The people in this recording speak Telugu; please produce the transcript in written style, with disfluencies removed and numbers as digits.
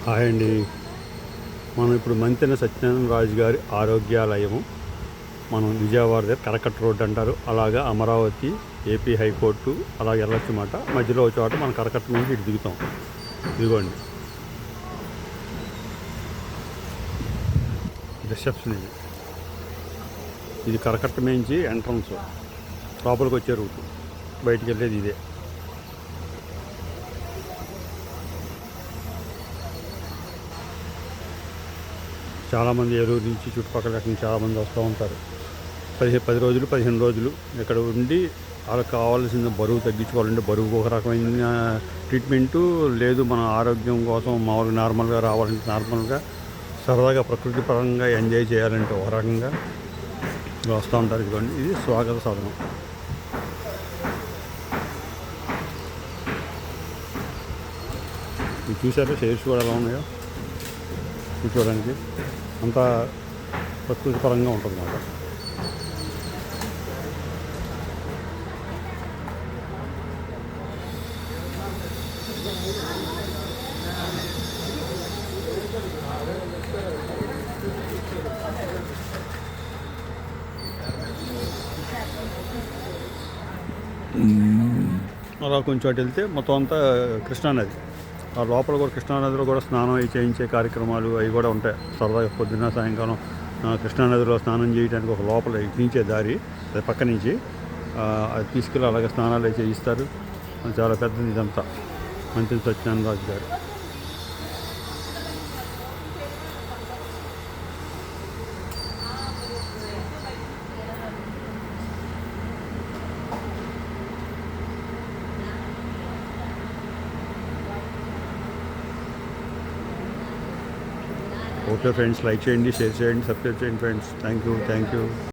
హాయ్ అండి. మనం ఇప్పుడు మంతెన సత్యనారాయణ రాజు గారి ఆరోగ్యాలయము, మనం విజయవాడ దగ్గర కరకట్ట రోడ్డు అంటారు, అలాగా అమరావతి ఏపీ హైకోర్టు అలాగే వెళ్ళొచ్చు అన్నమాట. మధ్యలో ఒక చోట మనం కరకట్ట నుంచి ఇటు దిగుతాం. ఇదిగోండి రిసెప్షన్. ఇది కరకట్ట నుంచి ఎంట్రన్స్, లోపలికి వచ్చే రూటు, బయటికి వెళ్ళేది ఇదే. చాలామంది ఏలూరు నుంచి చుట్టుపక్కల నుంచి చాలామంది వస్తూ ఉంటారు. 10 రోజులు 15 రోజులు ఇక్కడ ఉండి వాళ్ళకి కావాల్సిన బరువు తగ్గించుకోవాలంటే బరువుకు ఒక రకమైన ట్రీట్మెంటు లేదు, మన ఆరోగ్యం కోసం మామూలుగా నార్మల్గా రావాలంటే నార్మల్గా, సరదాగా ప్రకృతి పరంగా ఎంజాయ్ చేయాలంటే ఒక రకంగా వస్తూ ఉంటారు. ఇదిగోండి ఇది స్వాగత సదనం. ఇది చూసారా చైర్స్ కూడా ఎలా ఉన్నాయో కూర్చోవడానికి, అంతా ప్రకృతి పరంగా ఉంటుంది అన్నమాట. అలా కొంచెం అటు వెళ్తే మొత్తం అంతా కృష్ణానది. ఆ లోపల కూడా కృష్ణానదిలో కూడా స్నానం అవి చేయించే కార్యక్రమాలు అవి కూడా ఉంటాయి. సరదాగా పొద్దున్న సాయంకాలం కృష్ణానదిలో స్నానం చేయడానికి ఒక లోపల ఇచ్చించే దారి అది పక్క నుంచి అది తీసుకెళ్ళి అలాగే స్నానాలు చేయిస్తారు. చాలా పెద్దది ఇదంతా. మంత్రి సత్యనారాయణ రాజు గారు. ఓకే ఫ్రెండ్స్, లైక్ చేయండి, షేర్ చేయండి, సబ్స్క్రైబ్ చేయండి ఫ్రెండ్స్. Thank you.